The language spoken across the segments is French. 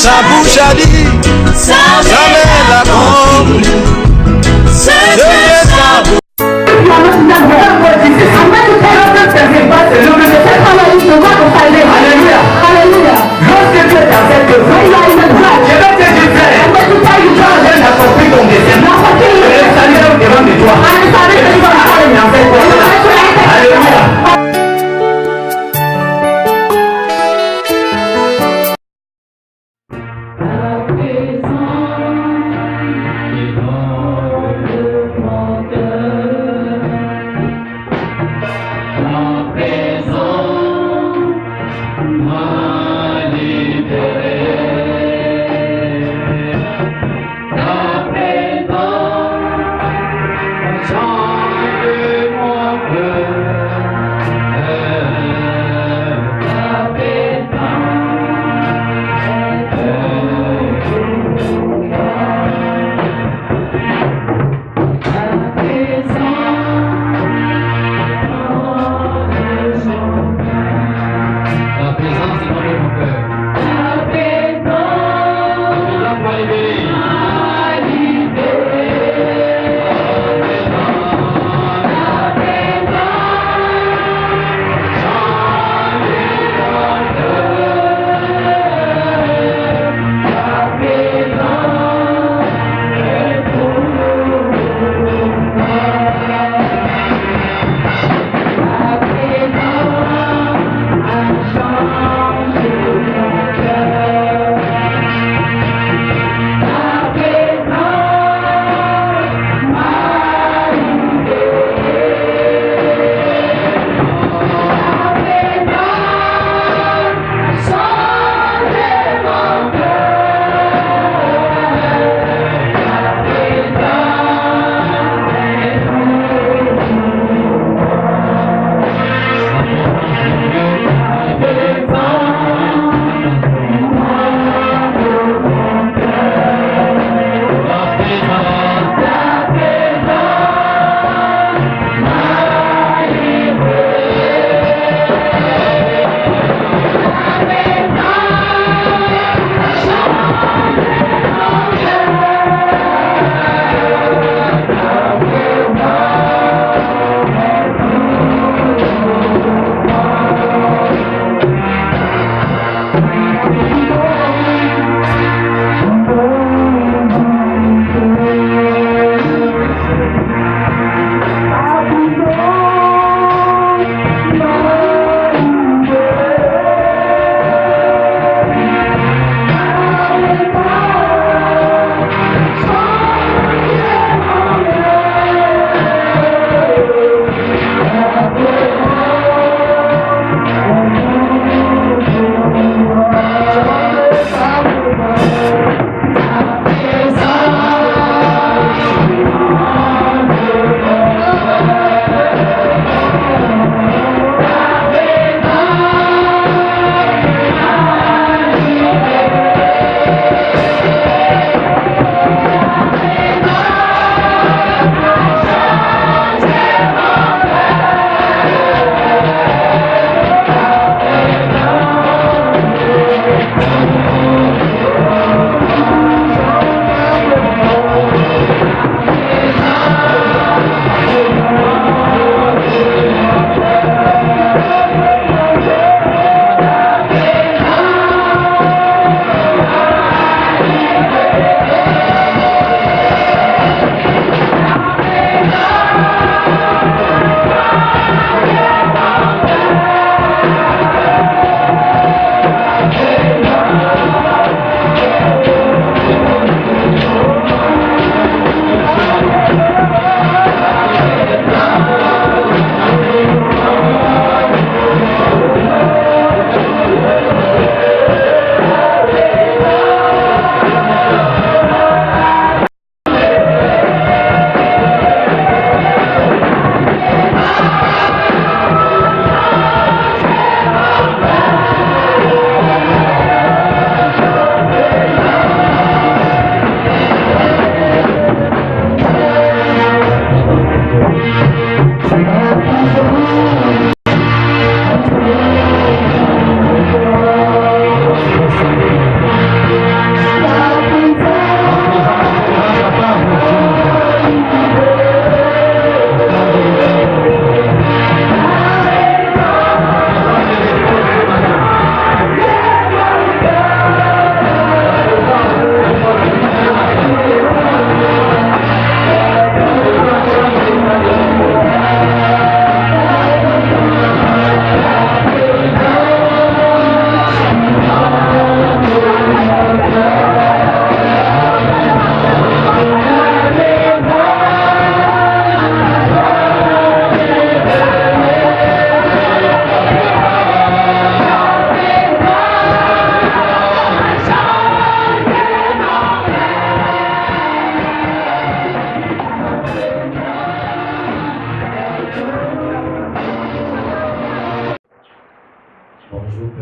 sa bouche a dit, jamais la compris. C'est sa bouche. Alléluia. Lorsque tu es dans cette œuvre, je vais te dire, je n'ai compris ton destin. Le salut est devant de toi. Alléluia.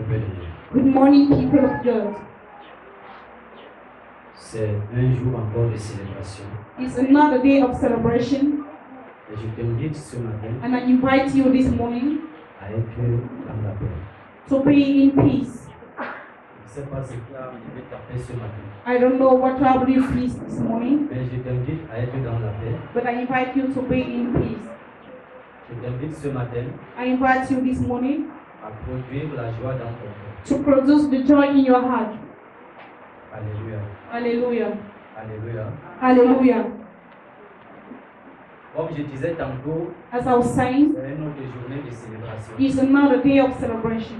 peuple de Dieu. Good morning, people of God. C'est un jour encore de célébration. It's another day of celebration, Et je t'invite ce matin and I invite you this morning à être dans la paix. to be in peace. Je ne sais pas ce qui a arrivé taper ce matin, I don't know what trouble you faced this morning, mais je t'invite à être dans la paix. but I invite you to be in peace. Je t'invite ce matin I invite you this morning à produire la joie dans ton cœur. to produce the joy in your heart. Alléluia. Hallelujah. Alléluia. Hallelujah. Comme je disais tantôt, As I was saying, c'est une autre journée de célébration. it's another day of celebration.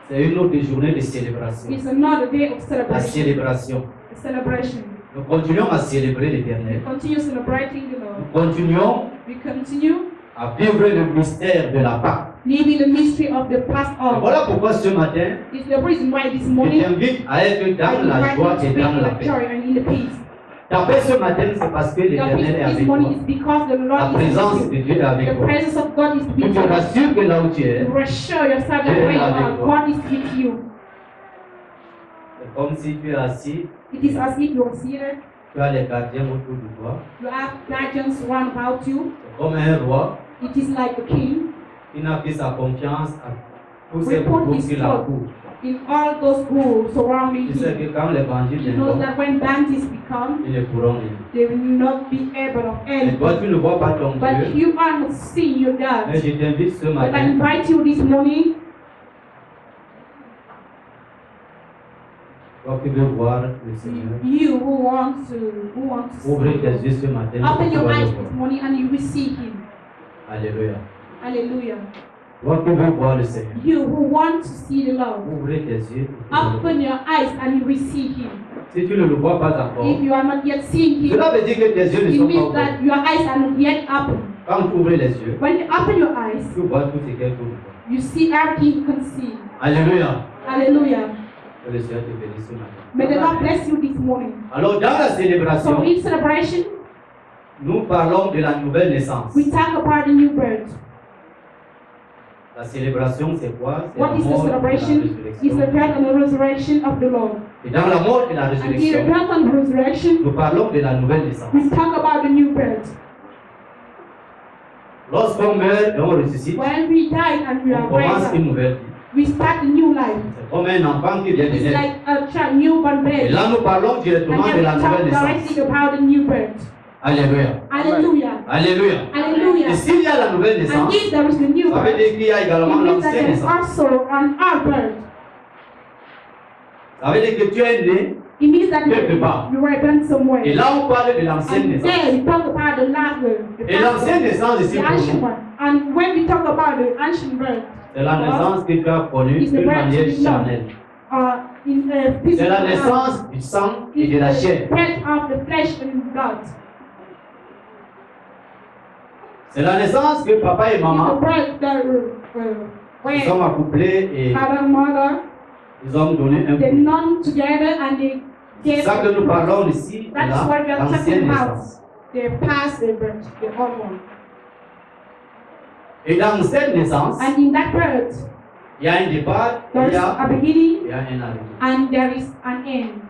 C'est une autre journée de célébration. It's another day of La celebration. célébration. Celebration. Nous continuons à célébrer We l'Éternel. continue celebrating the Lord. Nous continuons We continue à vivre le mystère de la Pâque. living the mystery of the Et Passover. voilà pourquoi ce matin, It's the reason why this je morning t'invite à être I dans la invite joie you to et be dans in la the paix. joy and in the peace. Ta paix ce matin, c'est parce que The l'Éternel est peace this avec toi. morning is because the La Lord is présence with de you. Dieu est avec The toi. presence of God is Tu with te you. rassures que là où tu es, You reassure yourself that Dieu est where you avec are, toi. God is with you. c'est comme si tu es assis, It is as if you are seated. tu as les gardiens autour de toi. You have guardians round about you. C'est comme un roi It is like a king. qui n'a pris sa confiance à tous We ses put groupes his qui la trust courent. in all those who surrounding Tu sais him. que quand les bandits He knows viendront, that when bandits become, ils ne pourront rien. they will not be able of Et toi, anything. tu ne vois pas ton But Dieu. you are not seeing your Mais God. je t'invite ce But I matin invite you this morning, toi qui veux voir le Seigneur, you who want to see ouvre tes him. yeux ce matin. Open tu your vas le eyes voir. this morning and you will see him. Alléluia. Hallelujah. Toi qui veux voir le Seigneur, You who want to see the Lord, ouvre tes yeux. et tu vas le voir. open your eyes and you will see him. Si tu ne le vois pas encore, If you are not yet seeing him, cela veut dire que tes yeux ne it sont pas means ouverts. that your eyes are not yet open. Quand tu ouvres les yeux, When you open your eyes, tu vois tout ce qu'il y a autour de toi. you see everything you can see. Alléluia. Hallelujah. Que le Seigneur te bénisse ce matin. May the Lord bless you this morning. Alors, dans la So célébration, in celebration, nous parlons de la nouvelle naissance. we talk about the new birth. La célébration, c'est quoi? C'est la What is the mort et la celebration? It's the résurrection. death and the resurrection of the Lord. Et dans la mort et la And in the résurrection, death and the resurrection, nous parlons de la nouvelle naissance. we talk about the new birth. Lorsqu'on meurt et on ressuscite, When we die and we on are commence raised une up, nouvelle vie. we start a new life. C'est comme un enfant qui vient de It's naître. like a child, newborn Et baby. là, nous parlons And directement then de we la talk nouvelle naissance. directly about the new birth. Alléluia. Hallelujah. Alléluia. Hallelujah. Et s'il y a la nouvelle And naissance, if there is the new ça veut birth, dire qu'il y a it également means that l'ancienne there is naissance. also an old birth. Ça veut dire que tu es né, It means that Quelque part. you were born somewhere. et là on parle de l'ancienne And naissance. there we talk about the last birth. The Et past l'ancienne birth, naissance ici the pour ancient nous, one. And when we talk about the ancient birth, c'est la naissance que tu as connue It's the d'une birth manière you know. charnelle. in a C'est physical la naissance du sang et de la chair. birth of the flesh and blood. C'est la naissance que papa et It's the maman birth that ils sont where accouplés et father and mother ils ont donné un they coup. known together and they C'est gave. ça que nous parlons ici de That's what we are l'ancienne talking about. naissance. They passed the birth, the old one. Et dans cette naissance, And in that birth, il y a un départ, there il is y a, a beginning il y a un arrivée. and there is an end.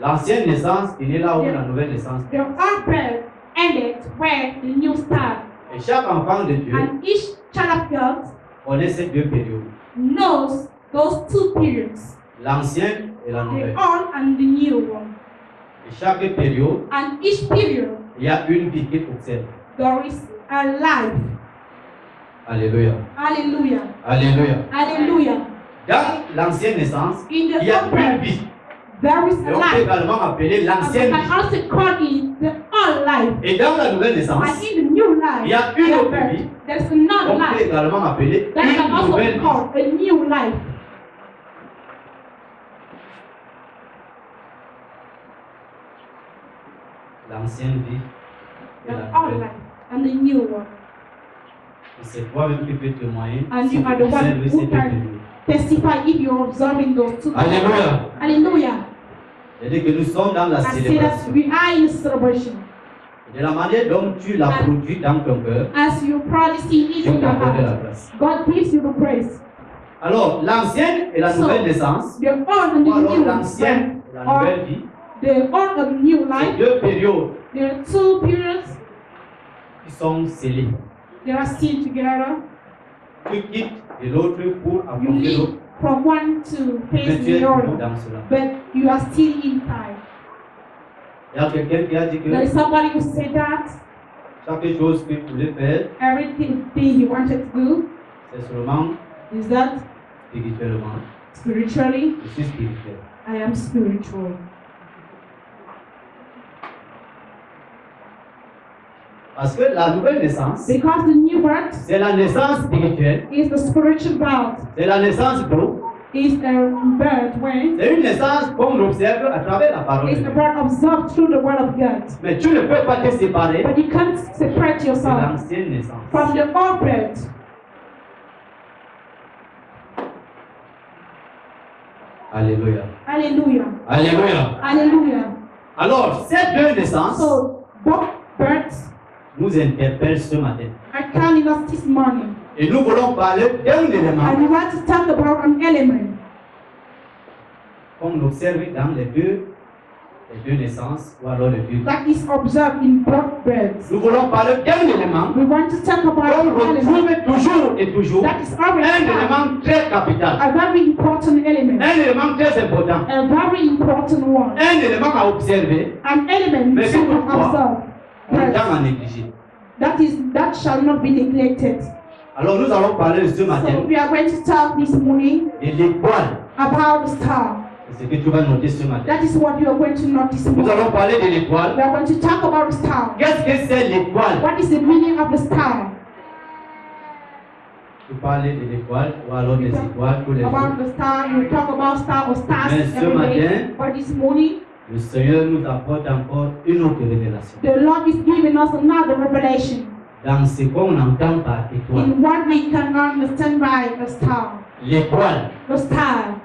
L'ancienne naissance est née là où la nouvelle naissance. The old birth ended where the new start. Et chaque enfant de Dieu And each child of God connaît ces deux périodes, knows those two periods, l'ancienne et la the nouvelle. old and the new one. Et chaque période, And each period, il y a une vie qui observe. there is a life. Alléluia. Hallelujah. Alléluia. Hallelujah. Dans l'ancienne naissance, In the il y a old une birth, vie. there is Et a on peut life. également appeler And we l'ancienne vie. can also call it the old life. Et dans la nouvelle And naissance, in the new life, il y a une the autre birth, vie. there's another on peut life également appeler that can une also nouvelle be vie. called a new life. L'ancienne vie et The la old nouvelle. life and the new one. Et c'est toi-même qui peux témoigner And si you tu are the one observes who ces deux can périodes. testify if you're observing those two. Alléluia. Hallelujah. C'est-à-dire que nous sommes dans la I say that célébration. we are in celebration. De la manière dont tu l'as produit dans ton cœur, As you produce it Dieu in your t'accorde la heart, grâce. God gives you the grace. Alors, l'ancienne et la So, nouvelle naissance, The old and ou the alors new l'ancienne et la or nouvelle vie, the old and new c'est life, deux périodes there are two periods. qui sont scellées. They are still together. Tu quittes de l'autre pour You affronter leave l'autre, from one to mais face tu es the toujours other, dans cela. but you are still inside. Il y a quelqu'un qui a dit There is que somebody who said that chaque chose que tu voulais faire, everything he wanted to do c'est seulement is that spirituellement. spiritually, Je suis spirituel. I am spiritual. Parce que la nouvelle naissance, Because the new birth c'est la naissance spirituelle, is the spiritual birth, c'est la naissance d'eau, is a birth when c'est une naissance qu'on observe à travers la parole de is the Dieu. birth observed through the word of God. Mais tu ne peux pas te séparer But you can't separate de yourself l'ancienne naissance. from the old birth. Alléluia. Hallelujah. Alléluia. Hallelujah. Alors, ces deux naissances So both births nous interpellent ce matin. are telling us this morning. Et nous voulons parler d'un élément And we want to talk about an element qu'on observe dans les deux naissances ou alors les deux. that is observed in both births. Nous voulons parler d'un élément We want to talk about qu'on an element retrouve toujours et toujours, that is un always élément très capital, a very important element, un élément très important, a very important one, un élément à observer, an element Mais to pourquoi? observe. on Yes. tend à négliger. That shall not be neglected. Alors nous allons parler ce matin So we are going to talk this morning de l'étoile. about the star. C'est ce que tu vas noter ce matin. That is what you are going to notice. Nous More. allons parler de We l'étoile. are going to talk about the star. Qu'est-ce que c'est l'étoile? What is the meaning of the star? Tu parles de l'étoile ou alors des étoiles tous les jours. About the star, you talk about star or stars Mais ce every day. matin, But this morning, Le Seigneur nous apporte encore une autre révélation. the Lord is giving us another revelation Dans ce qu'on entend par étoile. in what we can understand by the star. L'étoile. The star.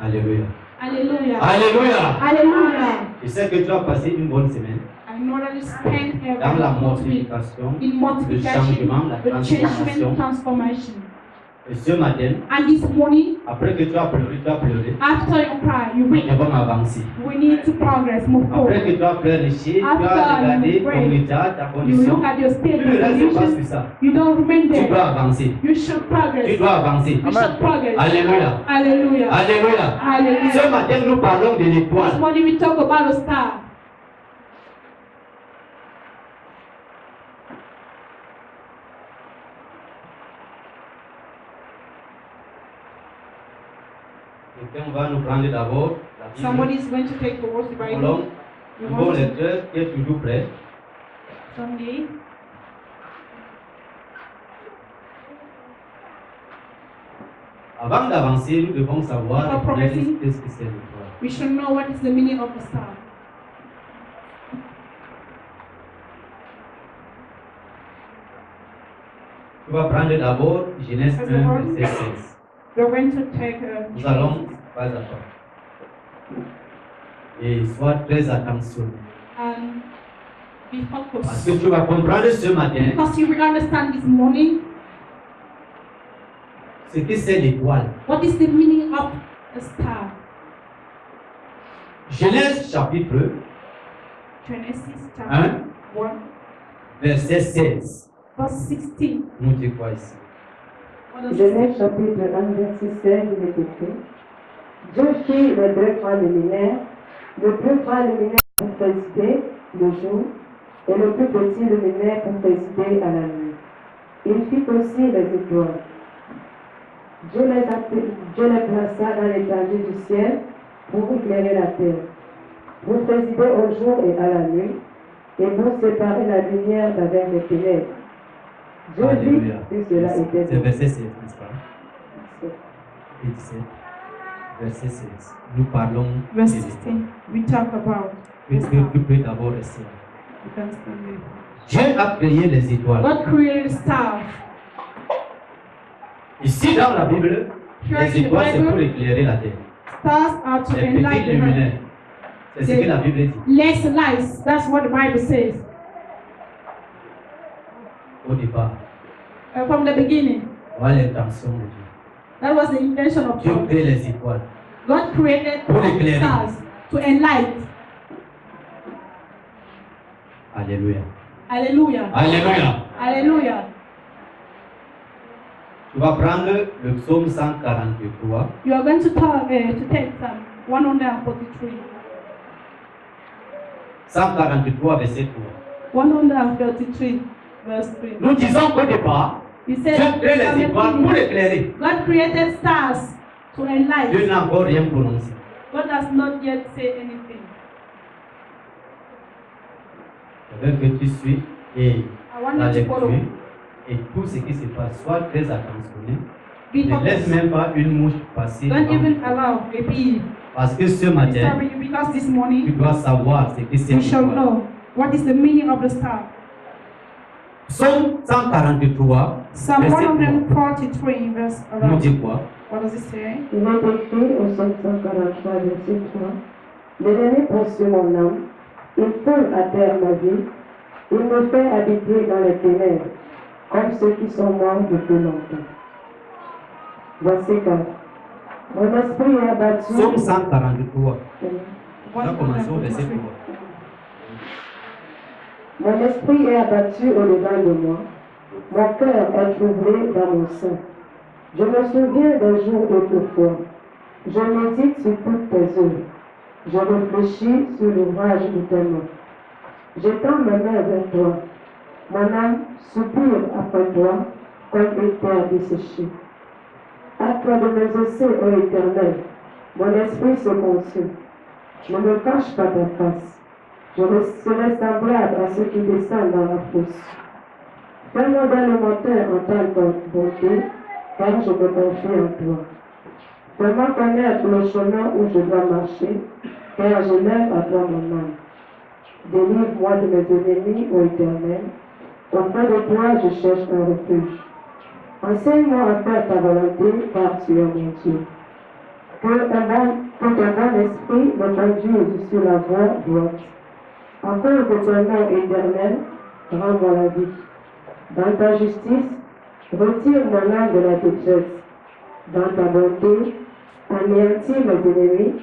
Alléluia. Hallelujah. Alléluia. Hallelujah. Je sais que tu as passé une bonne semaine I know that you spent a dans la good week mortification, in le multiplication, changement, la the transformation. changement, transformation. Et ce matin, And this morning, après que tu as pleuré, after you cry, you nous weep. devons avancer. We need to progress, move Après que forward. tu as pleurniché, tu as After regardé you ton pray, état, ta You condition. look at your Tu state ne and restes pas sur condition. ça. You don't remain Tu there. dois avancer. You should Tu progress. dois avancer. You should progress. Alléluia. Hallelujah. Alléluia. Hallelujah. Ce matin, nous parlons de This l'étoile. morning we talk about a star. Quelqu'un va nous prendre d'abord la Bible. Somebody is going to take the words Nous Bible. allons You un bon want to lecteur qui est toujours prêt. someday. Avant d'avancer, nous devons savoir Before progressing, qu'est-ce que c'est l'étoile. We should know what is the meaning of the star. Tu vas prendre d'abord Genèse As 1, a word. verset 16. We're going to take Nous allons pas à pas. Et sois très attention. and be Parce focused. que tu vas comprendre ce matin Because you will understand this morning ce que c'est l'étoile. what is the meaning of a star. Genèse chapitre Genesis 1, chapter 1, verset 16. verse 16. Nous dit quoi ici? What does it Genèse say? chapitre 1, verset 16, il est écrit: Dieu fit les deux préliminaires, le plus préliminaire pour présider le jour, et le plus petit luminaire pour présider à la nuit. Il fit aussi les étoiles. Dieu les plaça dans l'étendue du ciel pour éclairer la terre, pour présider au jour et à la nuit, et pour séparer la lumière d'avec les ténèbres. Dieu vit Alléluia. que cela était C'est bon. verset 16, n'est-ce pas? Et 17. Verset 16. Nous parlons Verse de 16. l'étoile. We talk about the Tu star. peux d'abord rester là. You can stand there. Dieu a créé les étoiles. God created the stars. Ici dans la Bible, Here les in the étoiles c'est pour Bible, éclairer la terre. stars are to Les petits enlighten the earth. luminaires. C'est ce que la Bible dit. Less lights. That's what the Bible says. au départ. From the beginning. Voilà l'intention de Dieu. That was the intention of Dieu God. crée les étoiles. God created Pour éclairer. stars to enlighten. Alléluia. Hallelujah. Alléluia. Hallelujah. Tu vas prendre le psaume 143. You are going to take Psalm 143. 143 verset 3. 133 verse 3. Nous disons qu'au départ, He Dieu said, crée from les the étoiles pour beginning, éclairer. God created stars to Dieu enlighten. n'a encore rien prononcé. God has not yet said anything. Je veux que tu suis et I want la you to follow. lecture et tout ce qui se passe, sois très attentionné. Be Ne laisse focused. même pas une mouche passer. Don't devant even toi. allow a bee Parce que ce to matin, disturb you, because this tu morning dois savoir ce que c'est. we shall know what is the meaning of the star. Psaume 143, Psalm verset 3. 143 verse Nous around. dit quoi? What does it say? Il est écrit au Psaume 143, verset 3. L'ennemi poursuit mon âme, il foule à terre ma vie, il me fait habiter dans les ténèbres, comme ceux qui sont morts depuis longtemps. Verset 4. Mon esprit est abattu. Psaume 143. On va commencer au verset 3. Mon esprit est abattu au-dedans de moi. Mon cœur est troublé dans mon sein. Je me souviens des jours d'autrefois. Je médite sur toutes tes œuvres. Je réfléchis sur l'ouvrage de tes mains. J'étends mes mains vers toi. Mon âme soupire après toi comme une terre desséchée. À toi de mes essais, ô Éternel, mon esprit se consume. Je ne cache pas ta face. Je serai semblable à ceux qui descendent dans la fosse. Fais-moi dans le matin entendre ta bonté, car je me confie en toi. Fais-moi connaître le chemin où je dois marcher, car je lève à toi mon âme. Délivre-moi de mes ennemis, ô Éternel. Auprès de toi, je cherche un refuge. Enseigne-moi à faire ta volonté, car tu es mon Dieu. Que ton bon esprit me conduise sur la voie droite. En cause de ton nom éternel, rends-moi la vie. Dans ta justice, retire mon âme de la détresse. Dans ta bonté, anéantis mes ennemis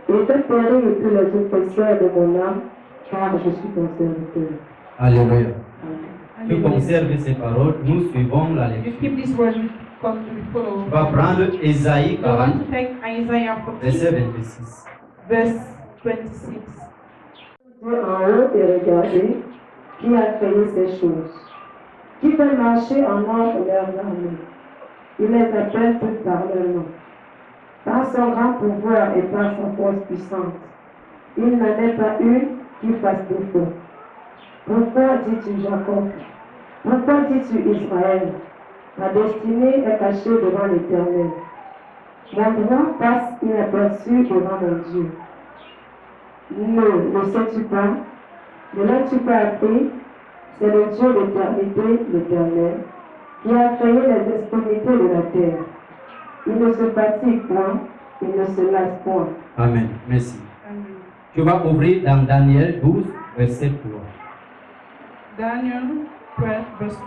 et fais périr tous les oppresseurs de mon âme, car je suis ton serviteur. Alléluia. Tu Hallelujah. conserves ces paroles, nous suivons la You lecture. keep this word, we follow. Tu vas prendre Ésaïe We 40, want to take Isaiah verset 40, 26. verse 26. Dieu en haut et regardez, qui a créé ces choses, qui fait marcher en ordre leurs armées. Il les appelle toutes par leur nom. Par son grand pouvoir et par sa force puissante, il n'en est pas une qui fasse défaut. Pourquoi dis-tu Jacob? Pourquoi dis-tu Israël? Ma destinée est cachée devant l'Éternel. Mon droit passe inaperçu devant mon Dieu. Ne sais-tu pas? Ne l'as-tu pas appris? C'est le Dieu d'éternité, l'Éternel, qui a créé les extrémités de la terre. Il ne se fatigue point, il ne se lasse point. Amen. Merci. Amen. Tu vas ouvrir dans Daniel 12, verset 3. Daniel 12, verse 3.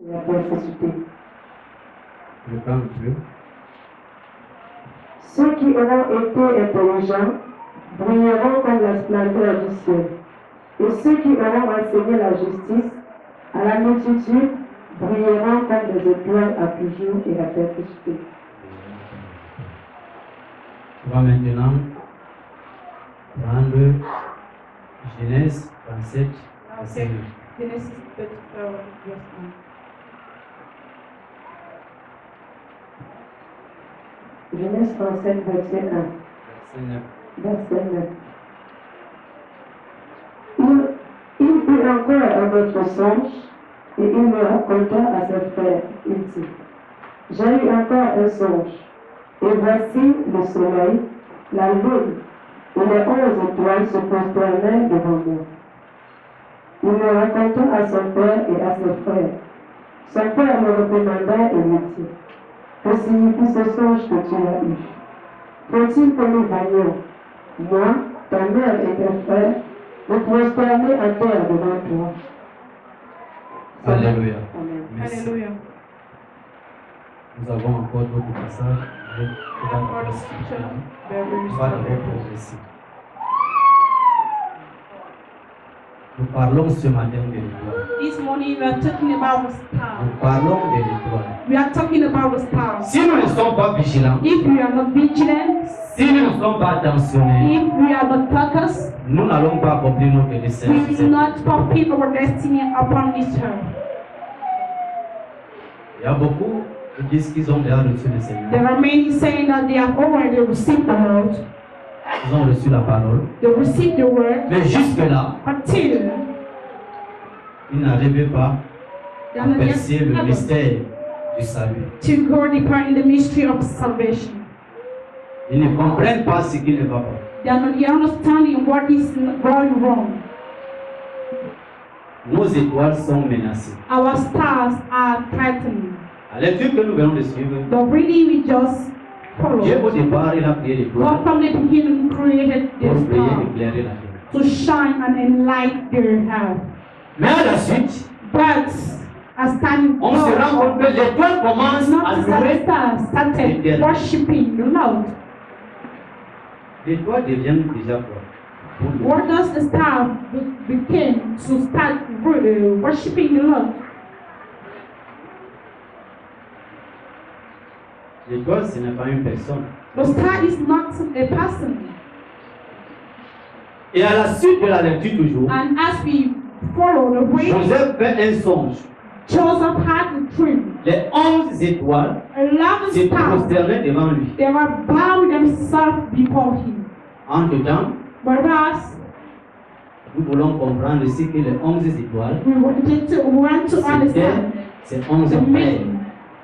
La persécuté. Je prends un peu. Ceux qui auront été intelligents brilleront comme la splendeur du ciel. Et ceux qui auront enseigné la justice à la multitude brilleront comme des étoiles à toujours et à perpétuité. Tu vas maintenant prendre Genèse 37, Now verset take 9. Genesis 37, verse 9. Genèse 37, verset 1. Verset 9. Verset 9. Il eut encore un autre songe, et il me raconta à ses frères. Il dit, j'ai eu encore un songe, et voici le soleil, la lune, et les 11 étoiles se prosternaient devant moi. Il me raconta à son père et à ses frères. Son père me recommanda et me dit, Que signifie ce songe que tu as eu? Faut-il que nous voyions, moi, ta mère et tes frères, nous prosterner à terre devant toi? Alléluia. Amen. Merci. Hallelujah. Nous avons encore d'autres passages. For the scripture, there is On va d'abord progresser. Nous parlons ce matin de l'étoile. This morning we are talking about the star. Nous parlons de l'étoile. We are talking about the stars. Si nous ne sommes pas vigilants, If we are not vigilant, si nous ne sommes pas attentionnés, if we are not focused, nous n'allons pas accomplir notre dessein. we will not fulfill our destiny upon this earth. Il y a beaucoup qui disent qu'ils ont déjà reçu le Seigneur. There are many saying that they have already received the word. Ils ont reçu la parole. They received the word Mais jusque-là, until ils n'arrivaient pas they à are not yet percer le able mystère du salut. to go deeper in the mystery of salvation. Ils ne comprennent pas ce qui ne va pas. They are not yet understanding what is going wrong. Nos étoiles sont menacées. Our stars are threatened. À la lecture que nous venons de suivre, The reading we just Dieu au followed. départ, il a créé l'étoile God from the beginning created the pour briller star et éclairer la terre. to shine and enlighten their earth. Mais à la suite, But as time on se rend compte que l'étoile commence à not the louer. stars started worshiping the Lord. L'étoile devient déjà quoi? Pour nous. What does the star became to start worshiping the Lord? L'étoile, ce n'est pas une personne. The star is not a person. Et à la suite de la lecture toujours, And as we follow the way, Joseph fait un songe. Joseph had a dream. Les 11 étoiles 11 se stars, prosternaient devant lui. they were bowing themselves before him. Entre-temps, Whereas nous voulons comprendre ici que les 11 étoiles, we want to c'était understand ces 11 the frères. meaning.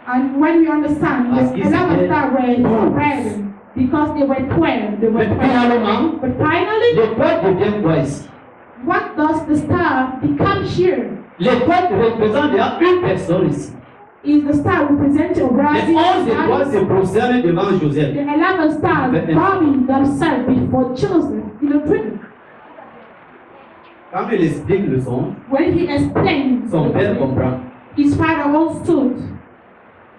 And when we understand, Parce the qu'ils 11 étaient stars were 12. spread because they were 12. They were Mais 12. finalement, But finally, l'étoile devient quoi ici? what does the star become here? L'étoile représente déjà une personne ici. Is the star representing a Les rising 11 étoiles star? se prosternent devant Joseph. The 11 stars bowing themselves before Joseph in a dream. Quand il explique le songe, When he explained, son père comprend. his father understood.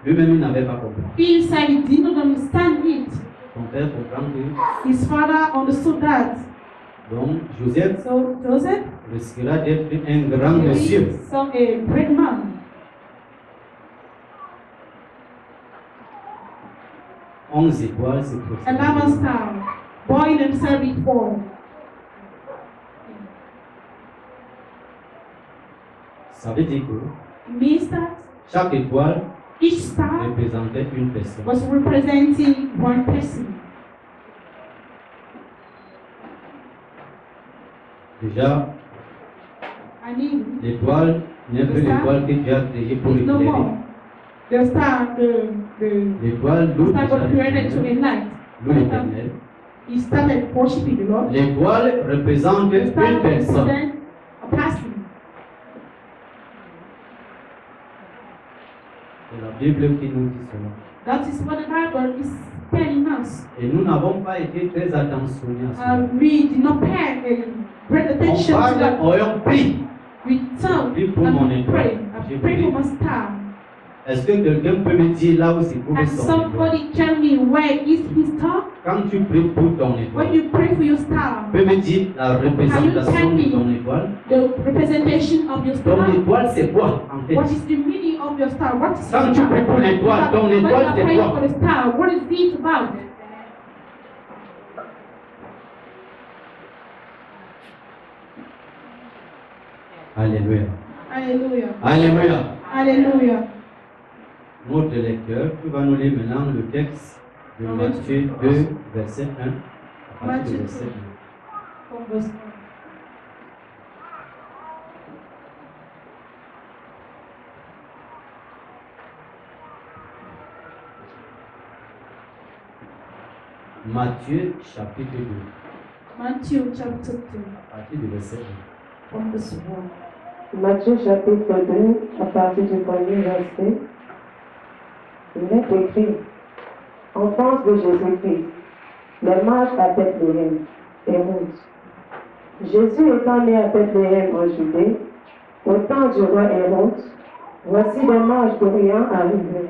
Lui-même, il n'avait pas compris. He said he did not understand it. Son père comprend que His father understood that. donc Joseph So Joseph risquera d'être un grand monsieur. is a great man. Onze étoiles se 11 prosternent. stars bowing themselves before. Ça veut dire que It means that chaque étoile each star représentait une personne. was representing one person. Déjà, I mean, l'étoile n'est plus l'étoile que Dieu a créée pour it's no éclairer. more. The star, the L'étoile loue star déjà was created to l'éternel. enlighten. Loue l'éternel. He started worshiping the Lord. L'étoile représente The une star personne. represents a person. C'est la Bible qui nous dit cela. That is what the Bible is telling us. Et nous n'avons pas été très attentionnés à cela. We did not pay great On attention to parle, that. on prie. We talk Prie pour mon and we pray. étoile. I J'ai pray prié. for my star. Est-ce que quelqu'un peut me dire là où se trouve And son étoile? somebody tell me where is his star? Quand tu pries pour ton When étoile, you pray for your star, peux me dire la représentation de ton étoile? the representation of your Ton star. étoile, c'est quoi en fait? What is the meaning of your star? What is Quand your tu star? pries pour l'étoile, ton When étoile, you c'est pray quoi? for the star, what is it about? Alléluia. Hallelujah. Alléluia. Hallelujah. Notre lecteur, tu vas nous lire maintenant le texte de Matthieu 2, verset 1. À partir du verset 1. From verse 1. Matthieu chapitre 2, Matthew chapter 2, à partir du verset 1. from verse 1. Matthieu chapitre 2, à partir du premier verset. il est écrit, enfance de Jésus-Christ, les mages à Bethléem, Hérode. Jésus étant né à Bethléem en Judée, au temps du roi Hérode, voici les mages d'Orient arrivés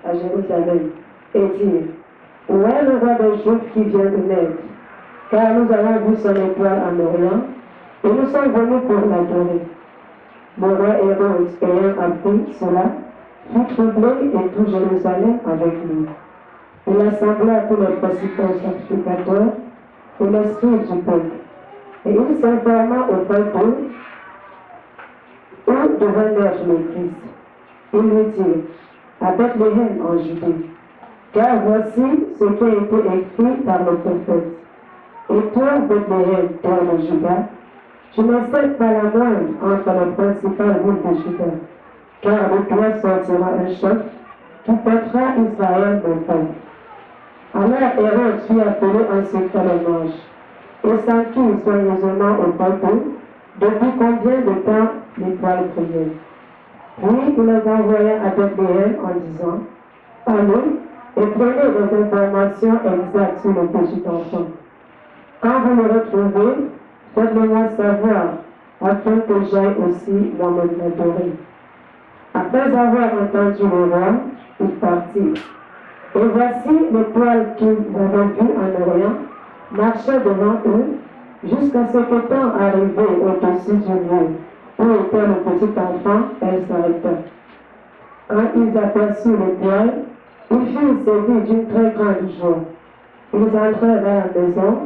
à Jérusalem et dirent, où est le roi des Juifs qui vient de naître? Car nous avons vu son étoile en Orient et nous sommes venus pour l'adorer. Le roi Hérode, ayant appris cela, fut troublé et tout Jérusalem avec lui. Il assembla tous les principaux sacrificateurs et les scribes du peuple. Et il s'informa auprès d'eux où devait naître le Christ. Il lui dit, à Bethléem en Judée, car voici ce qui a été écrit par le prophète. Et toi, Bethléem, terre de Juda, tu n'es pas la moindre entre les principales villes de Juda, car de toi sortira un chef qui portera Israël mon peuple. Alors Hérode fit appeler en secret les mages, et s'enquit soigneusement au peuple depuis combien de temps l'étoile brillait. Puis il les envoya à Bethléem en disant, allez et prenez des informations exactes sur le petit enfant. Quand vous le retrouvez, faites-le-moi savoir, afin que j'aille aussi moi-même l'adorer. Après avoir entendu le roi, il partit. Et voici l'étoile qu'ils avaient vue en Orient marchait devant eux, jusqu'à ce qu'étant arrivé au-dessus du lieu où était le petit enfant, elle s'arrêta. Quand ils aperçurent l'étoile, ils furent saisis d'une très grande joie. Ils entrèrent dans la maison,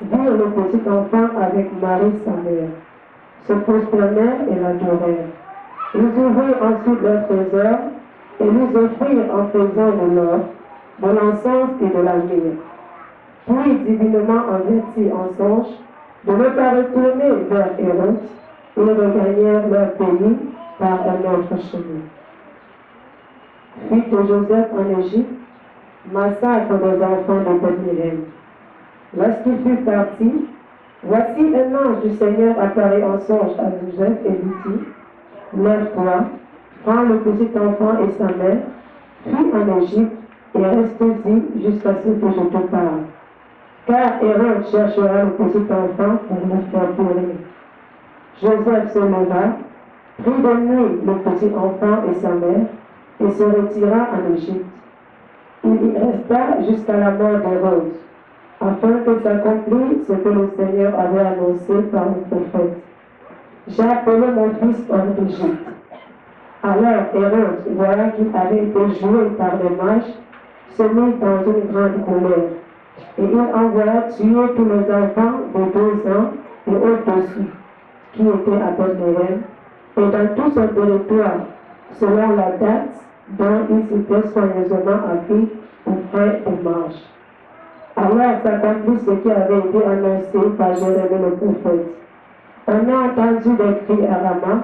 virent le petit enfant avec Marie sa mère, se prosternèrent et l'adorèrent. Ils ouvrirent ensuite leur trésor et lui offrirent en faisant de l'or, de l'encens et de la myrrhe. Puis, divinement avertis en songe, de ne pas retourner vers Hérode, ils regagnèrent leur pays par un autre chemin. Fuite de Joseph en Égypte, massacre des enfants de Bethléem. Lorsqu'il fut parti, voici un ange du Seigneur apparut en songe à Joseph et lui dit, lève-toi, prends le petit enfant et sa mère, fuis en Égypte et reste-y jusqu'à ce que je te parle. Car Hérode cherchera le petit enfant pour le faire mourir. Joseph se leva, prit de nuit le petit enfant et sa mère, et se retira en Égypte. Il y resta jusqu'à la mort d'Hérode, afin que s'accomplisse ce que le Seigneur avait annoncé par le prophète. J'ai appelé mon fils hors d'Égypte. Alors Hérode, voyant qu'il avait été joué par les mages, se mit dans une grande colère. Et il envoya tuer tous les enfants de 2 ans et au-dessus, qui étaient à Bethléem, et dans tout son territoire, selon la date dont il s'était soigneusement appris auprès des mages. Alors s'accomplit ce qui avait été annoncé par Jérémie le prophète. On a entendu des cris à Rama,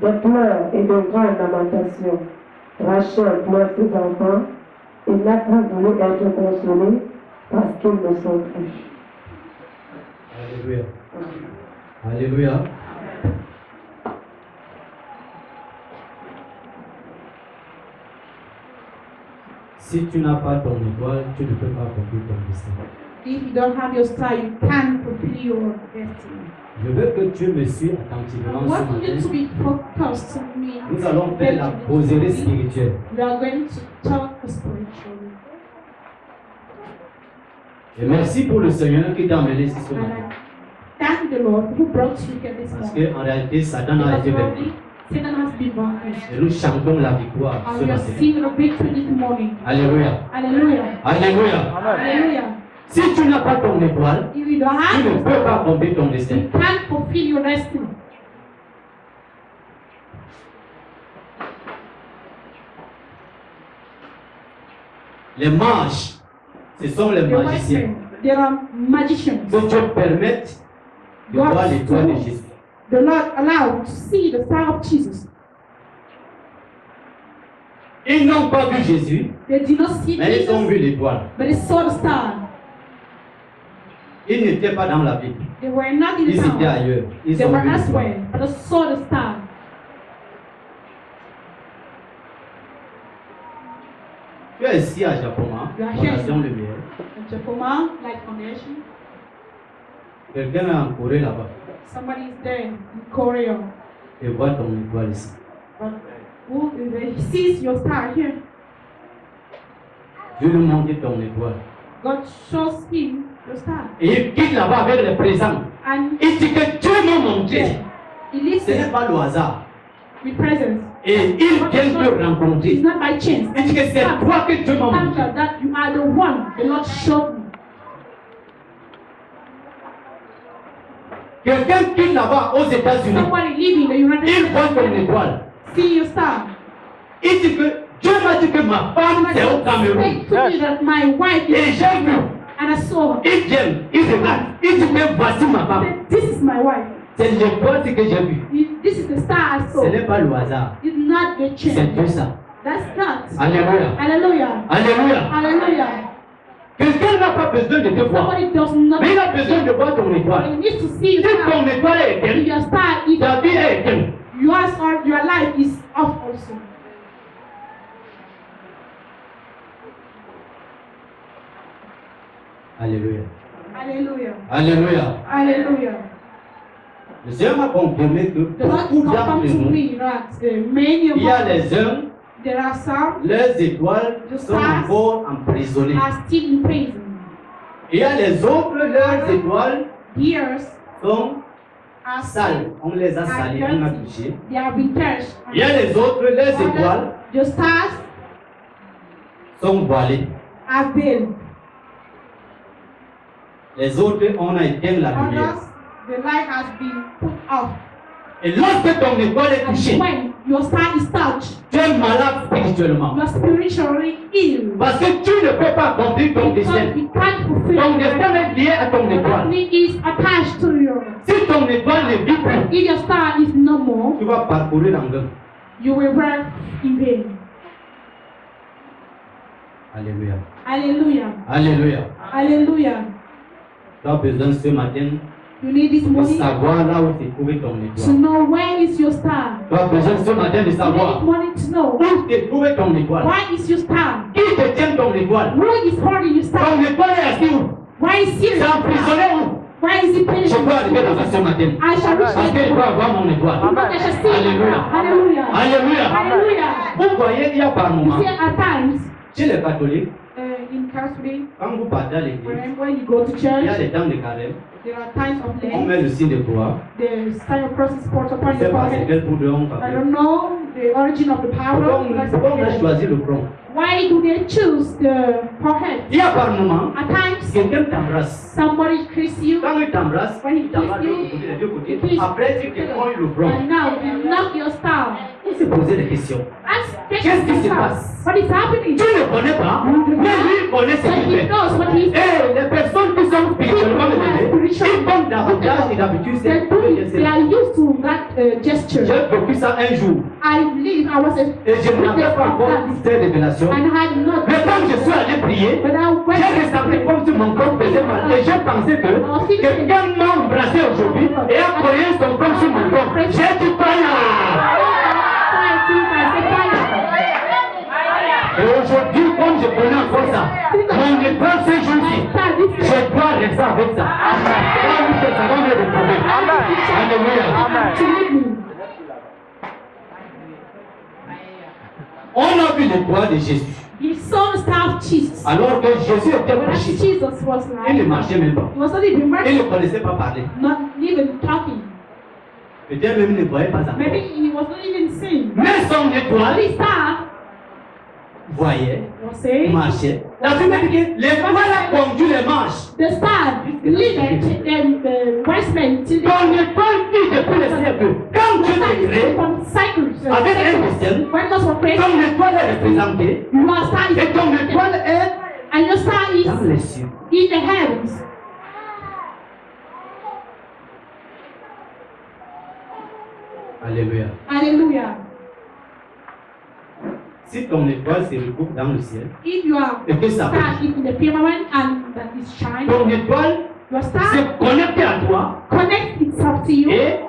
des pleurs et de grandes lamentations. Rachel pleure ses enfants, il n'a pas voulu être consolé parce qu'ils ne sont plus. Alléluia. Alléluia. Si tu n'as pas ton étoile, tu ne peux pas accomplir ton destin. If you don't have your star, you can't fulfill your destiny. Je veux que tu me suives attentivement I ce want you to matin. be focused on me. Nous allons faire la causerie spirituelle. We are going to talk spiritually. Et merci pour le Seigneur qui t'a amené ici ce And matin. I thank the Lord who brought you here this Parce morning. qu'en réalité, Satan a été Because vaincu. already Satan has been vanquished. Et nous chantons la victoire And ce we are matin. seeing the victory this morning. Alléluia. Hallelujah. Alléluia. Hallelujah. Si tu n'as pas ton étoile, If you don't tu have ne it, peux pas accomplir ton destin. you can't fulfill your destiny. Les mages, ce sont les The wise magiciens men, there are magicians. que Dieu permette de voir l'étoile de Jésus. The Lord allowed to see the star of Jesus. Ils n'ont pas vu Jésus, They did not see mais ils ont Jesus, vu l'étoile. but they saw the star. Ils n'étaient pas dans la Bible. They were not in the Ils étaient town. ailleurs. Ils They ont were vu l'étoile. elsewhere, but they saw the star. Tu es ici à Japoma, You are Fondation here. Lumière. Japoma Light Foundation. Quelqu'un est en Corée là-bas Somebody is there in Korea. et voit ton étoile ici. But who he sees your star here. Dieu lui montre ton étoile. God shows him your star. Et il quitte là-bas avec les présents. And Il dit que Dieu m'a montré. he leaves Ce n'est it pas le hasard. with presents. Et il vient te rencontrer. It's not by chance. Il dit que c'est toi que Dieu m'a Thank montré. God that you are the one the Lord showed me. Quelqu'un quitte là-bas aux États-Unis. Somebody living in the United Il voit ton States. étoile. See your star. Il dit que Dieu m'a dit que ma femme c'est au Cameroun. Say to me that my wife Et is j'ai vu. and I saw her. Il vient, il regarde. Il dit que voici ma femme. Say, this is my wife. C'est l'étoile que j'ai vu. This is the star I saw. Ce n'est pas le hasard. It's not the C'est chance. Dieu ça. That's God. Alléluia. Hallelujah. Alléluia. Hallelujah. Quelqu'un n'a pas besoin de te voir. Somebody does not. Mais il a besoin de voir ton You étoile. need to see Si your star. ton étoile est If éteinte, your star is ta vie est éteinte. your life is off also. Alléluia. Hallelujah. Alléluia. Hallelujah. Le Seigneur m'a confirmé que The Lord beaucoup d'entre confirmed to nous, me that many of il y a us, les uns, there are some leurs étoiles sont encore emprisonnées. are still in prison. Il y a les autres, leurs étoiles Years sont are sales. On les a are salies, on a dirty. touché. They have been touched. Il y a les autres, leurs étoiles The stars sont voilées. are veiled. Les autres, on a éteint la lumière. Others, the light has been put off. Et lorsque ton étoile est And touchée, when your star is touched, tu es malade spirituellement. you are spiritually ill. Parce que tu ne peux pas accomplir ton Because destin. we can't fulfill Ton your destin est lié à ton Your étoile. destiny is attached to your. Si ton étoile ne vit plus, If your star is no more, tu vas parcourir en vain. you will work in vain. Alléluia. Hallelujah. Alléluia. Hallelujah. Tu as besoin ce matin You need this de morning savoir là où s'est trouvé ton to étoile. know where is your star. Tu as besoin ce matin de You need this savoir morning to know où s'est trouvé ton étoile. why is your star. Qui te tient ton étoile? Who is holding your star? Ton étoile est assis où? Why is here? C'est emprisonné où? Why is it Je patient? peux arriver dans ça ce matin. I shall reach Parce que je the dois avoir mon étoile. Because I shall see. Alléluia. Hallelujah. Alléluia. Hallelujah. Vous voyez, il y a par You moments, see, at times, chez les catholiques, in Catholic, quand vous partez à l'église, when you go to il y a church, des temps de carême, there are times of on lent. met le signe de croix. The sign of cross is put Je upon ne sais the pas c'est forehead. quel poudre on I fait. don't know the origin of the Pourquoi powder. on a choisi le front? Why do they choose the forehead? Il y a par moments, At times, quelqu'un t'embrasse. somebody kisses you, Quand il t'embrasse, il t'embrasse de l'autre côté, des deux côtés. Après, tu te prends le front. and now you knock your star. Il se posait des questions. Ask Qu'est-ce qui se yourself, passe? what is happening? Tu ne connais pas, mais lui il connaît ce But qu'il he fait. knows what he's Et les personnes qui sont spirituellement élevées, ils font davantage et d'habitude c'est They are used to that gesture. J'ai vécu ça un jour I believe I was a et je n'avais pas encore cette révélation. and had not. Mais quand je suis allé prier, But I went. j'ai ressenti comme si mon corps faisait mal et j'ai pensé que quelqu'un m'a embrassé aujourd'hui et a collé son corps sur mon corps. J'ai dit et aujourd'hui, comme je connais encore ça, mon étoile ce jour-ci, je dois rester avec ça. Quand nous faisons ça, on est retrouvé. Alléluia. On a vu l'étoile de Jésus. He saw the star of Jesus. Alors que Jésus était When couché, Jesus was il ne like, marchait même pas. he was not even Il working, ne connaissait pas parler. not even talking. Peut-être même il ne voyait pas encore. Maybe he was not even seeing. Mais son But étoile his star voyait, was saying, marchait. La Bible dit que l'étoile a conduit les marches. the star led the wise men to the Ton étoile vit depuis les siècles. Quand Dieu t'a créé, from cycles. avec un destin, When God was created, ton étoile est représentée your star is et ton étoile est and your star is dans les cieux. in the heavens. Alléluia. Hallelujah. Si ton étoile se retrouve dans le ciel, If your et que ça star is in the firmament and that is shining, ton étoile your star se connecte à toi connects itself to you et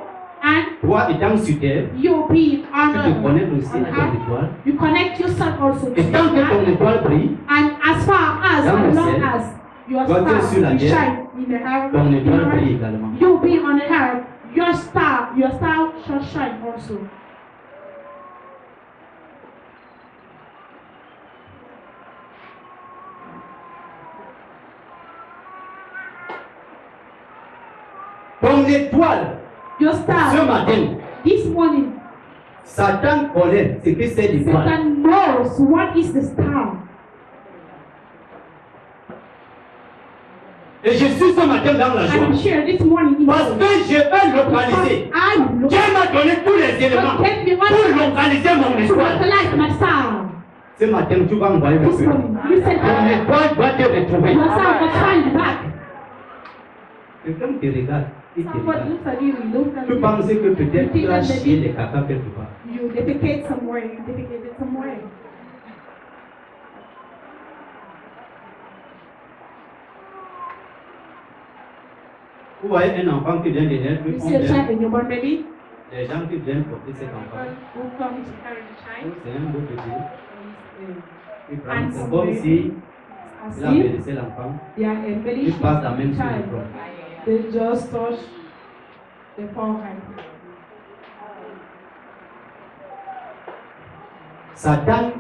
and toi étant sur terre, you'll be tu te on connectes aussi à ton earth. étoile. You connect yourself also to Et tant que your ton star. étoile brille, And as far as, dans le as long ciel, as your toi qui es sur la star will terre, shine in the heaven, ton étoile brille in également. the you'll be on the earth. Your star shall shine also. Ton étoile, Your ce star, matin, this morning, Satan connaît ce que c'est l'étoile. Satan knows what is the star. Et je suis ce matin dans la joie. I'm sure this morning, Parce que je vais localiser. I'm Dieu m'a donné tous les éléments pour localiser mon to étoile. localize my star. Ce matin, tu vas envoyer le This feu. morning, you said Ton étoile doit te retrouver. your star was find back. Quelqu'un te regarde. Il te Somebody regarde. looks at you, he looks at Tu you. penses que peut-être tu as You think chié les caca quelque part. You defecate somewhere, you defecated somewhere. Vous voyez un enfant qui vient de naître, You on see a vient. child in your born baby, Les gens qui viennent porter cet enfant. who comes to carry the child, C'est un beau petit. Il prend, and c'est comme si as il a if laissé l'enfant. they are Il embellishing passe la main the sur le child. front. They just touch the forehead. Satan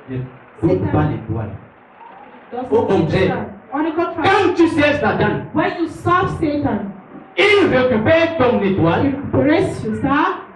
ne fout pas l'étoile. Does Au not touch contraire. the- On the contrary, Quand tu sers Satan, when you serve Satan, il récupère ton you étoile press your star,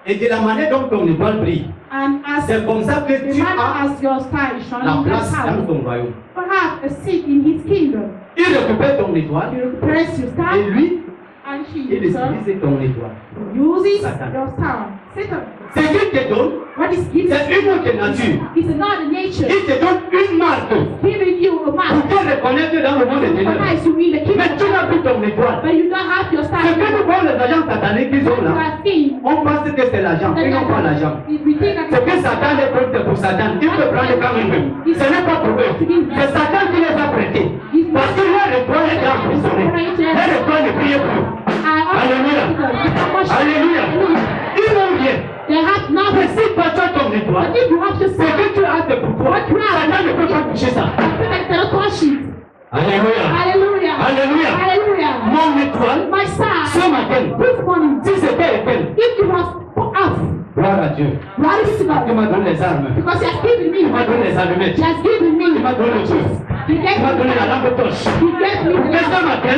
et de la manière dont ton étoile brille, and as c'est comme ça que the tu manner as as your star is la shining, place that's dans how ton royaume. perhaps a seat in his kingdom. Il récupère ton étoile You press your star, et lui, and he il himself utilise ton étoile. uses Satan. your star. Satan, Ce qu'il te donne, what is given c'est une autre nature. is another nature, Il te donne une marque giving you a pour mark. te reconnaître dans le monde des ténèbres. Recognize you in the Mais kingdom, tu n'as plus ton étoile. but you don't have your star. Ce que nous voyons les agents sataniques qui sont You là, are seen. on pense que c'est l'argent, ils n'ont pas l'argent. We think that Ce que Satan est prêt pour Satan, il peut prendre quand il veut. Ce n'est pas pour eux. C'est Satan qui les a prêtés. Parce que leur étoile est emprisonnée. Leur étoile ne brille plus. Alléluia. Alléluia. Ils n'ont rien. They have Mais nothing. si toi tu as ton étoile, But if you have your ce star, que tu as c'est pour toi. Satan ne peut pas toucher ça. they cannot touch it. Alléluia. Hallelujah. Alléluia. Hallelujah. Mon étoile, My star, ce matin, this morning, si c'était elle, if you have put off, gloire à Dieu. what is Tu it? m'as donné les armes. Because he has given Tu m'as me, donné les allumettes. he has given Tu m'as me, donné le feu. he Tu gave m'as donné la me, lampe torche. he gave me Mais the ce matin,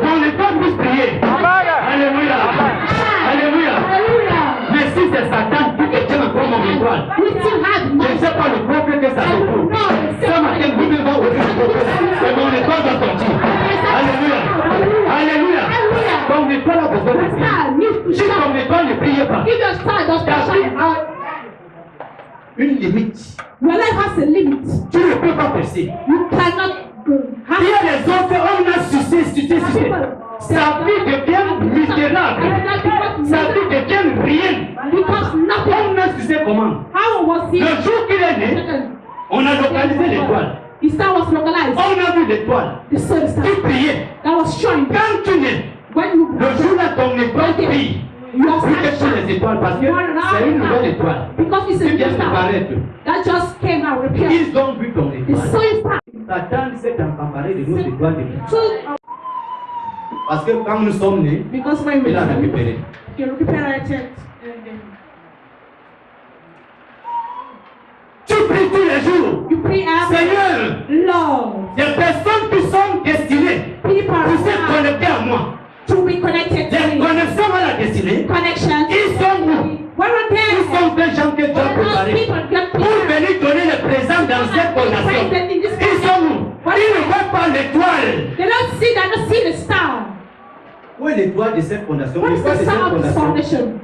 mon étoile puisse briller. Alléluia. Alléluia. Hallelujah. Mais si c'est Satan qui détient encore mon étoile, We still have je ne my sais pas le problème que ça se trouve. Ce matin, vous devez ouvrir le problème. Et mon étoile va sortir. Alléluia. Alléluia. Ton étoile a besoin de briller. star needs to Si shine. ton étoile ne brille pas, If your star does ta not vie shine, a une limite. your life has a limit. Tu ne peux pas percer. You cannot Il y a des autres, on a sucé. Sa vie devient misérable. Sa vie devient rien. because nothing. On a sucé comment? How was he? Le jour qu'il est né, on a localisé l'étoile. His star was localized. On a vu l'étoile The sun star qui brillait. that was showing. Quand tu nais, When you le jour-là, ton étoile brille. your Plus que star sur les étoiles, parce que c'est une nouvelle étoile. because it's a Qui vient new de star paraître. that just came out appeared. Ils ont vu ton The étoile. sun star Satan s'est emparé de nos étoiles de vie. took Parce que quand nous sommes nés, because when we il a récupéré. he recuperated. Tu pries tous les jours. You pray out, Seigneur, Lord. des personnes qui sont destinées People pour se are connecter à moi. to be connected to Les me. connexions à la destinée, Connection. ils sont où? Where are Ils they? sont des gens que Dieu a Where those préparés people get pour venir donner le présent dans cette fondation. present in this Ils sont où? Ils ne voient pas l'étoile. They don't see, they don't see the star. Où est l'étoile de cette fondation? What is L'étoile the de cette star of this fondation, foundation?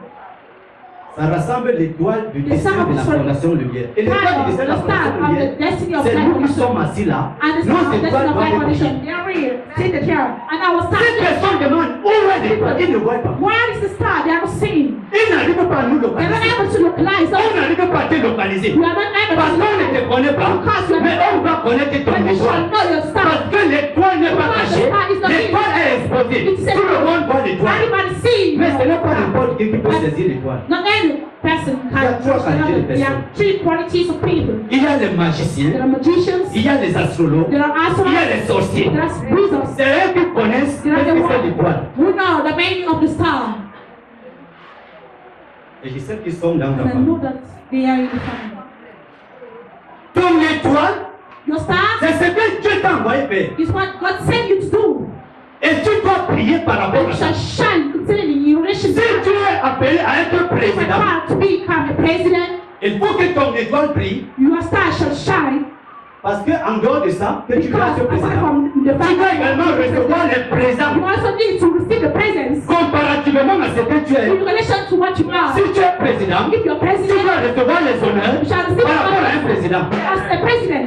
ça rassemble l'étoile du The destin star of de la this foundation. fondation lumière. Et l'étoile du destin de la The star fondation of the lumière, destiny of c'est that nous qui foundation. sommes assis là. And the Nos star of the étoiles destiny of that doivent foundation. briller. They are real. Seated here. And our star. Ces personnes demandent où est l'étoile. Ils ne voient pas. Where is the star? They are not seeing. Ils n'arrivent pas à nous They're not localiser. able to localize. On n'arrive pas à te localiser. You are not able Parce to qu'on ne te connaît pas. Mais on va connaître ton But you shall étoile. know your star. Parce que l'étoile n'est pas cachée. L'étoile est exposée. Tout le monde voit l'étoile. Everybody see. Mais ce n'est pas n'importe qui peut saisir l'étoile. Not any person Il y a can. trois qualités de There are personnes. three qualities of people. Il y a les There magiciens, are magicians. il y a les astrologues, There are il y a astronauts. les sorciers. There are wizards. C'est eux qui connaissent ce There are the que c'est ones l'étoile. who know the meaning of the star. Et je sais qu'ils sont dans la And I know famille. that they are in the family. Ton étoile, Your star c'est ce que Dieu t'a envoyé faire. is what God sent you to do. Et tu dois prier par rapport And à you ça. shall shine concerning your relation Si tu es appelé à être If you président, are to become a president, il faut que ton étoile brille. your star shall shine. Parce qu'en dehors de ça, que tu Because vas être apart président, from the tu dois fact également recevoir les you présents. also need to receive the presents Comparativement à ce que tu es. in relation to what you are. Si tu es président, If you're tu president, dois recevoir les honneurs you shall receive par rapport à un honors président. as a president.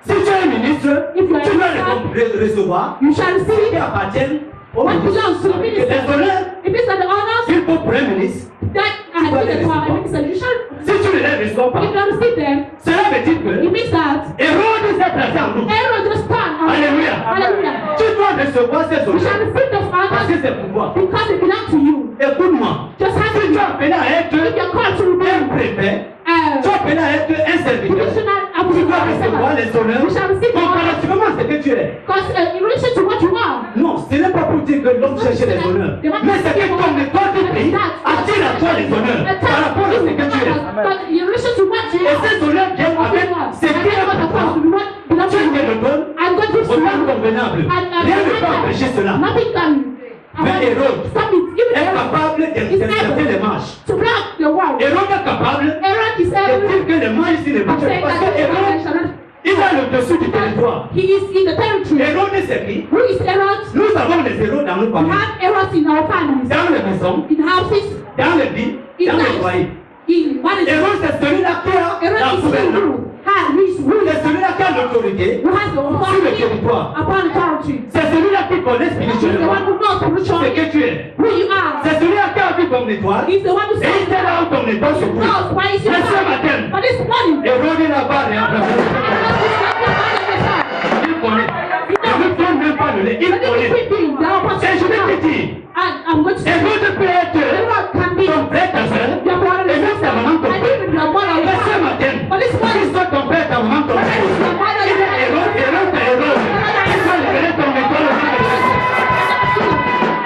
Si tu es ministre, If you are tu dois a recevoir You shall ce qui receive appartient au what ministre. belongs to the Et minister. les honneurs If these are the honors qu'il faut pour un ministre, that are given to our minister, you shall. si tu ne les reçois pas, If you receive them, cela veut dire it que means that Hérode s'est placé en nous. everyone just stand. Alléluia. Hallelujah. Tu dois recevoir ces You shall honneurs receive those parce honors que c'est pour toi. because they belong to you. Écoute-moi. Just have Si tu es to. appelé à être If you're called to un remain préfet, tu es appelé à être un serviteur, traditional tu dois recevoir les honneurs You shall receive the honors. comparativement à ce que tu es. Because in relation to what you are, Non, ce n'est pas pour dire que l'homme cherche les honneurs. Mais c'est que ton étoile de pays attire à toi les honneurs par rapport à ce que tu es. but in relation to what you Et are, ces honneurs viennent what avec you are, ce qui est pour toi. belongs Tu to te you. le donnes And God gives au you temps convenable. Rien ne peut empêcher cela. nothing can Mais Hérode stop it. Even est capable d'intercepter les marches. to block the world. Hérode est capable Aaron is de able dire que les mailles ici ne to bougent say pas. Parce that que Hérode, il a le dessus du territoire. he is in the territory. Hérode c'est qui? Who is Aaron? Nous avons les Hérodes dans nos We familles. have Aaron in our families, Dans les maisons, in houses, dans les vies, in dans les lives, foyers. in marriages. Hérode c'est celui-là qui a la Aaron is gouvernance. who is C'est celui-là qui a l'autorité who has the sur le authority territoire. upon authority. C'est celui-là qui connaît He's the spirituellement one who knows ce spiritually que tu es. who you are. C'est celui-là qui a vu ton étoile. He's the one who Et says il sait là où ton étoile se trouve. knows why is your Mais ce life. matin, But this morning, Hérode est là-bas et après, Aaron is not the man of the sun. il connaît. Il ne peut même pas le lait. Il But this connaît. is the Et opportunity je vais te now. dire, And I'm going to say, Hérode peut être Aaron can be ton frère, ta soeur, your brother et and même ta sister, maman, ton and frère. even your mother and Mais ce father. matin, But this qu'il morning, soit ton père, ta maman, ton frère. your mother Il is est Hérode, Hérode, c'est Hérode. Il doit libérer ton étoile au nom de Jésus.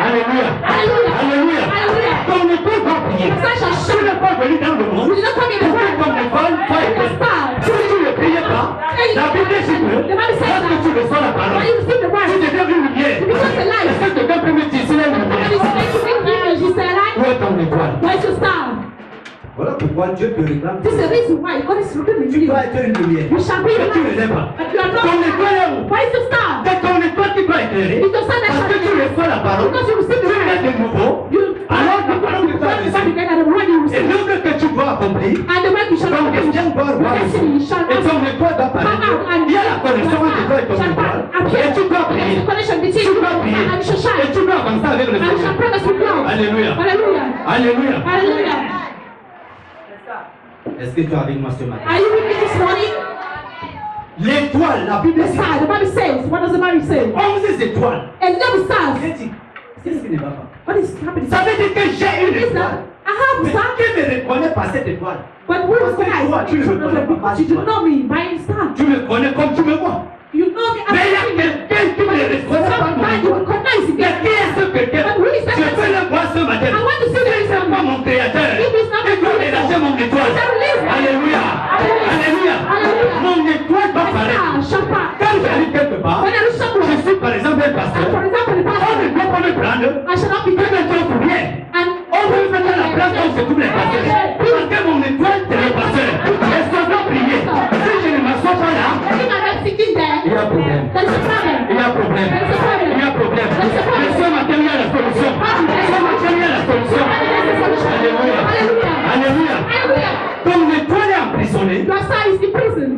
Alléluia. Hallelujah. Alléluia. Hallelujah. Ton étoile va prier. Such a Tu shout. n'es pas venu dans le monde You did not come in the pour que world. ton étoile soit Like a éteinte. star. Si tu ne priais pas, la Bible dit que lorsque tu reçois la parole, When you receive the tu word, deviens une lumière. you become the light. Est-ce que quelqu'un peut me dire, c'est la And lumière? it's like you think image is the light. Où est ton étoile? Where's your star? Voilà pourquoi Dieu te réclame. This is the reason why God is looking at Tu you. dois être une lumière. You shall be Mais the tu ne light. l'es pas. But you are not. Ton étoile est où? Where's your star? C'est ton étoile qui doit éclairer. It's your star that Parce que tu shall reçois la parole. Because you receive the Tu es word. de nouveau. You Alors la parole que tu as reçue. together the word you Et receive. l'œuvre que tu dois accomplir, And the word you shall ton accomplish. destin doit avoir Destiny shall et ton étoile doit paraître. Il y a la connexion entre toi et ton étoile. Et tu dois prier. Connection between Tu you dois prier. and you shall shine. Et tu dois avancer avec le And you shall Seigneur. progress with God. Alléluia. Hallelujah. Alléluia. Hallelujah. Est-ce que tu es avec moi ce matin? Are you with me this morning? L'étoile, la Bible The dit star, the Bible says. What does the Bible say? 11 étoiles. And the stars. J'ai dit, qu'est-ce qui ne va pas? What is happening? Ça veut dire que j'ai une Is étoile. that I have a Mais star, qui me reconnaît par cette étoile? but who is the guy? Tu ne me connais pas par You do toi. know me by the star. Tu me connais comme tu me vois. You know me as Mais il y a a quelqu'un qui me reconnaît par mon man. You étoile. recognize it. Mais qui est ce quelqu'un? But who is that Je peux person? le voir ce matin. I want to see the C'est reason. pas mon créateur. If it's not Il doit my relâcher mon étoile. shall release me. Alléluia. Alléluia. Hallelujah. Mon étoile va paraître. Ah, Shapa. Quand j'arrive quelque part, When I reach je somewhere, suis par exemple un pasteur. for example, the On pastor, ne peut pas me prendre. I shall not be Que given. maintenant pour rien. And On veut mettre à la place où se trouvent les pasteurs. Parce que mon étoile, c'est le pasteur. Et ça doit prier. Si je ne m'assois pas là, if I'm not sitting there, il y a problème. there is a problem. Il y a problème. Il y a problème. Mais ce matin, il y a la solution. Ce matin, il y a la solution. Alléluia. Hallelujah. Alléluia. Hallelujah. Ton étoile est emprisonnée. Your star is in prison.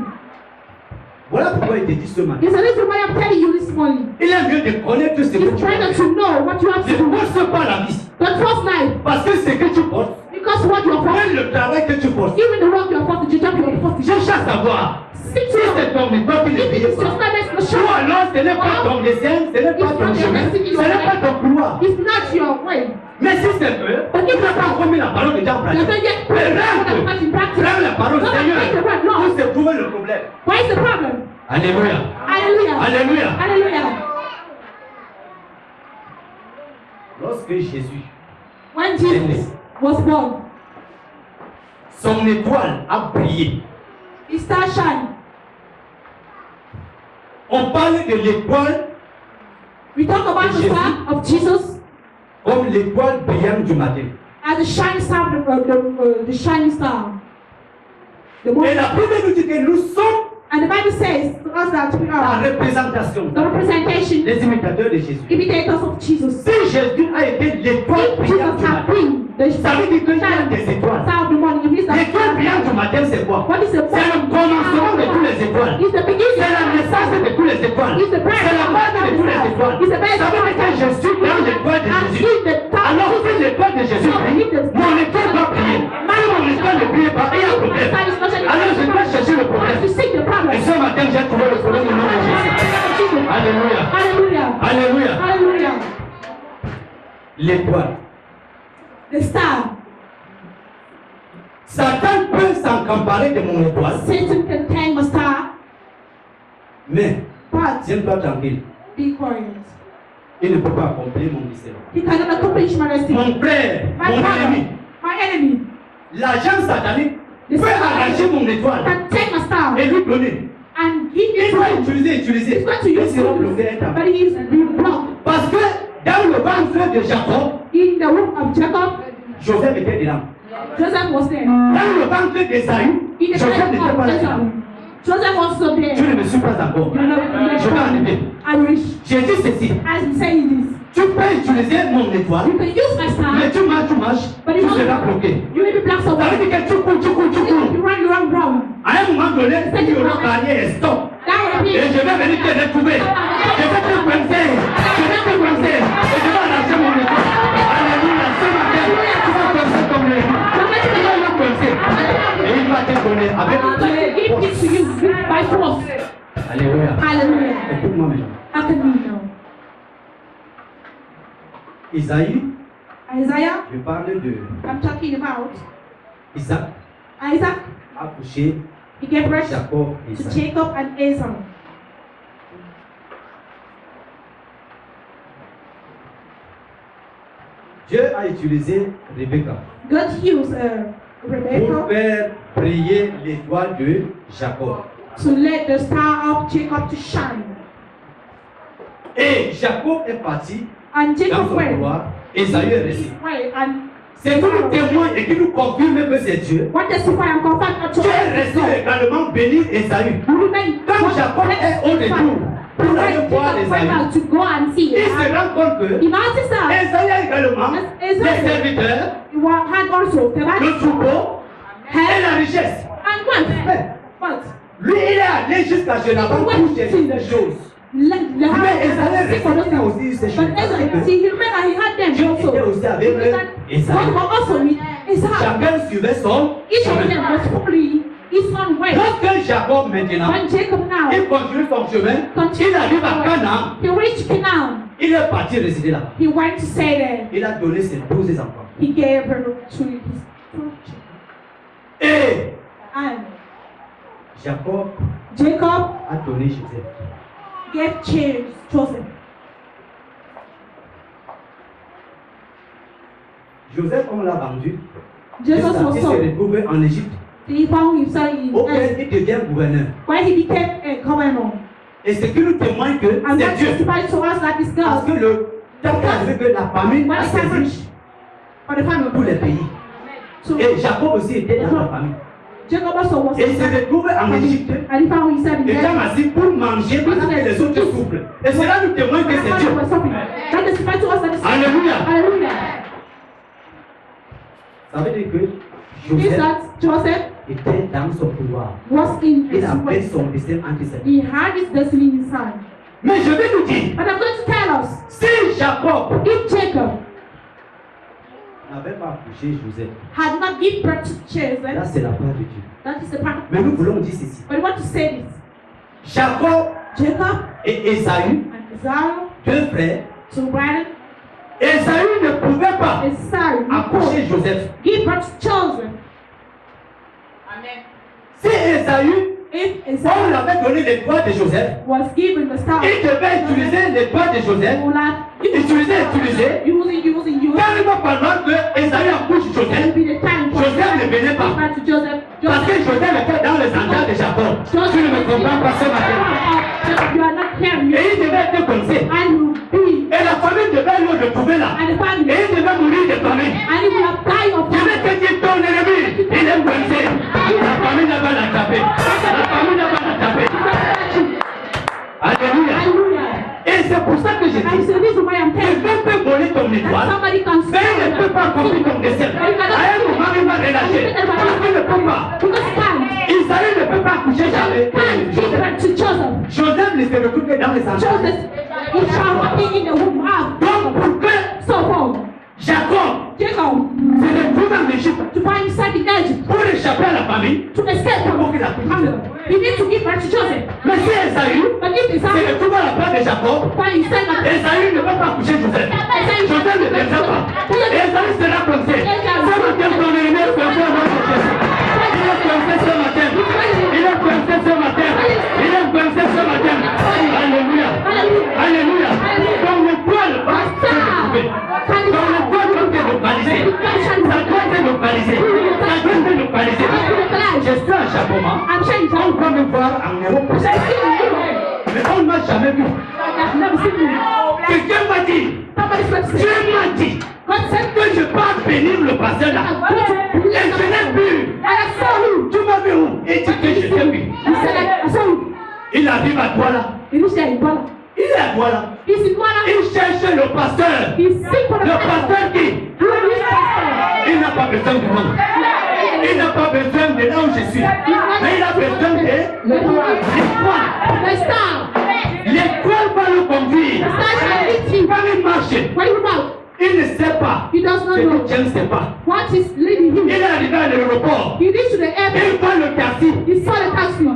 Voilà pourquoi il te dit ce matin. It's the reason why I'm telling you this morning. Il est mieux de connaître ce que It's tu better as. to know what you have Ne to do. force pas la vie. That first night, Parce que ce que tu portes, because what you are forced, même le travail que tu portes, even the work you are forced to do, you are forced to je do. cherche à savoir Stick si to it. c'est ton méthode qui ne If it paye is your pas. standards, the Ou show. alors ce n'est pas ton destin, ce n'est pas ton chemin, ce n'est pas ton couloir. It's not your way. Mais si c'est eux, tu n'as pas encore mis la parole de Dieu en You pratique. don't get Mais in rêve practice. la parole, Don't Seigneur, take the word, où no. se trouve le problème? What is the problem? Alléluia. Hallelujah. Alléluia. Hallelujah. Lorsque Jésus, When Jesus was born, son étoile a brillé. his star shine. On parle de l'étoile We talk about the Jesus. star of Jesus comme l'étoile brillante du matin. as the shining star, the shining star. The Et morning. la Bible nous dit que nous sommes And the Bible says to us that we la are représentation the representation, des imitateurs de Jésus. imitators of Jesus. Si Jésus a été l'étoile If brillante Jesus du has matin, been the ça veut dire qu'il y a shining des étoiles. star of the morning, it means that L'étoile brillante du matin, c'est quoi? what is the C'est le commencement de toutes les étoiles. It's the beginning. C'est la naissance de toutes les étoiles. It's the birth C'est la base de toutes les étoiles. It's the base Ça veut dire que je suis dans l'étoile de And Jésus. if the star Alors si l'étoile de Jésus brille, mon étoile doit briller. Si mon étoile ne brille pas, il y a un problème. Alors je dois chercher le problème. to seek the problem. Et ce matin, j'ai trouvé le problème au nom de Jésus. Alléluia. Hallelujah. Alléluia. Hallelujah. L'étoile. The star. Satan peut s'encamparer de mon étoile, Satan can tame a star, mais but tiens-toi tranquille. be quiet. Il ne peut pas accomplir mon mystère. He cannot accomplish my destiny. Mon frère, My mon ennemi, brother, my enemy, l'agent satanique The peut arracher mon étoile can take a star et lui donner. and give Il it va to him. utiliser. He's going to Il use sera bloqué un it, temps. but he is being blocked. Parce que dans le ventre de Jacob, In the womb of Jacob, Joseph était dedans. Joseph was there. Dans le ventre d'Esaü, In the Joseph time n'était of pas Joseph, là. Joseph was also there. Tu ne me suis pas encore. You know, Je vais arriver. I wish, J'ai dit ceci. as he saying this, Tu peux utiliser mon étoile, you can use my star, mais tu marches, but tu you seras bloqué. you will be blocked Ça veut somewhere. dire que tu cours. You run. À un moment donné, il y aura barrière et stop. That will Et be. je vais venir te retrouver. Je vais te coincer. Et je vais arracher mon étoile. Alléluia. Ce matin, tu vas coincer comme lui. Tu vas le coincer. Et il va te donner avec Give it to you by force. Alléluia. Hallelujah. Écoute-moi maintenant. How can we know? Isaïe, Isaiah, je parle de I'm talking about Isaac, Isaac. a couché He gave birth Jacob et to Isaac. Jacob and Esau. Dieu a utilisé Rebecca God used pour Rebecca faire briller l'étoile de Jacob. to let the star of Jacob to shine. Et Jacob est parti And dans Jacob son went couloir. Esaü est resté. way and C'est qui nous témoigne et qui nous confirme que c'est Dieu. what testify and confirm that Dieu est resté également béni Esaü. Quand Jacob est au retour pour aller voir Esaü, to go and see. il se rend compte que He noticed that Esaü a également les serviteurs, he had also the le troupeau et la richesse. and what? What? Lui, il est allé jusqu'à Jonathan pour chercher des choses. Mais Esaü est resté, il a aussi eu ces choses. But Esau, see, he remember he had them Dieu also. était aussi avec Esaü. God was also with Esau. Chacun suivait son Each of chemin. them was following his own way. Lorsque Jacob maintenant, When Jacob now il continue son chemin, il arrive à Canaan, he reached Canaan, il est parti résider là. he went to stay there. Il a donné ses 12 enfants. He gave her to his children. Et And Jacob Jacob a donné Joseph. gave Joseph. Joseph, on l'a vendu. Jesus Jusqu'à was qu'il se sold. retrouve en Égypte, He found himself in auquel il devient gouverneur. where he became a governor. Et ce qui nous témoigne que And c'est that Dieu. testifies to us that is Parce God que le temps est arrivé que la famille when a it's saisi average for the family. tous les pays. So Et Jacob aussi était dans la famille. Jacob also was Et il se retrouve en Égypte. and he found himself in Étant assis pour manger pendant que les autres souffrent. Et cela nous témoigne que c'est Dieu. That testifies to us that is Alléluia. Hallelujah. Ça veut dire que Means Joseph that Joseph était dans son couloir. was in Il his avait way. son destin entre ses mains. He had his destiny in his hand. Mais je vais nous dire, But I'm going to tell us, si Jacob if Jacob n'avait pas accouché Joseph. had not given birth to Joseph. Là, c'est la part de Dieu. That is the part of Mais nous God. voulons dire ceci. But we want to say this. Jacob Jacob et Esaü, and Esau, deux frères, two brothers, Esaü ne pouvait pas Esau, accoucher Joseph. give birth to children. Si Esaü, If on Esau lui avait donné les doigts de Joseph, was given the star, il devait utiliser les doigts de Joseph, utiliser. using, Carrément pendant que Esaü accouche will Joseph, be the time for Joseph ne venait pas. give birth to Joseph. Parce que Joseph était dans les entrailles de Jacob. Tu ne me comprends pas ce matin. You are not hearing me. Et il devait être coincé. And you be Et la famille devait le retrouver là. and the family. Et il devait mourir de famille. And you will have died of Je vais te dire ton ennemi, il est coincé. La famille n'a pas l'attrapé. La famille n'a pas l'attrapé. Alléluia. Hallelujah. Et c'est pour ça que je And dis, so this is why I'm telling you. quelqu'un peut voler ton étoile, Somebody can mais il ne peut pas accomplir ton destin. À un moment, il va relâcher. Parce qu'il ne peut pas. Because time Isaïe ne peut pas coucher jamais. can't give birth to Joseph. Joseph ne se retrouve que dans les entrailles. Joseph is walking in the womb of Donc pour que so forth. Jacob Jacob se retrouve en Égypte to find himself in Egypt pour échapper à la famille, to escape from hunger. He needs to give birth to Joseph. mais si Esaü But if se Esau retrouve à la place de Jacob, find himself at Esaü ne peut pas coucher Joseph. Joseph ne viendra pas. Esaü sera coincé. Ce matin, ton ennemi est coincé à votre tête. Il est coincé ce matin. Il est coincé ce matin. Il est coincé ce matin. Alléluia. Alléluia. Ton étoile va se retrouver. Ton étoile va te localiser. Ça doit te localiser. Ça doit te localiser. Je suis à Chapoma. I'm sure you On peut me voir en Europe. Mais on ne m'a jamais vu. I've never seen you. Quelqu'un m'a dit, Somebody's going to Dieu say, m'a dit God said, que je pars bénir le pasteur là. Et je l'ai vu. and I saw you. Tu m'as vu où? Et tu que je t'ai vu. He said, I saw you. Il arrive à toi là. He reached there in Bola. Il est à toi là. He's in Bola. Il cherche le pasteur. He's sick for the Le pasteur qui? Who is this pastor? Il n'a pas besoin de moi. Il n'a pas besoin de là où je suis. Mais il a besoin de l'étoile. The star. L'étoile va le conduire. The star shall lead him. Il va lui marcher. When you out, Il ne sait pas. he does not Ce know que Dieu ne sait pas. what is leading Il him. est arrivé à l'aéroport. He reached to the Il airport. voit le taxi. He saw the taxi.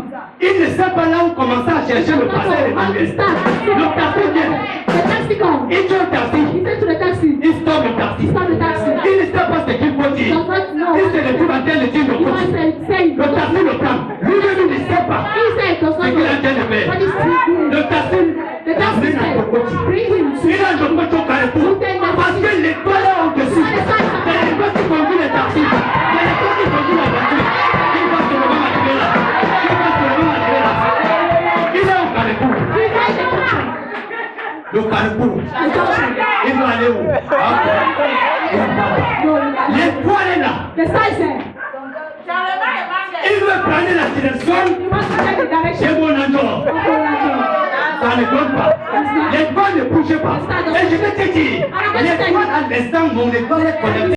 Il ne sait pas là où commencer à chercher le pasteur Emmanuel. Le taxi vient. The taxi come. Il tient le taxi. He said to the taxi, Il stoppe le taxi. stop the taxi. Il ne sait pas ce qu'il faut He dire. does not know. Il se retrouve en train de dire le He was côté. saying, Le taxi le prend. Lui-même il ne sait pas he said, does ce not qu'il est en know. train de faire. What is he doing? Le taxi The taxi l'amène à said, Kokoti. bring him to Il a le côté au carrefour. Parce que l'étoile est au-dessus. C'est l'étoile qui conduit le taxi. C'est l'étoile qui conduit la voiture. Il va seulement arriver là. Il va seulement arriver là. Il est au carrefour. Le carrefour. Il va aller où? L'étoile est là. The star said, Il veut prendre la direction he wants to take the direction de mon endroit. of Orlando. Ça ne compte pas. L'étoile ne bouge pas. Et je vais te dire, l'étoile à l'instant, mon étoile est connectée.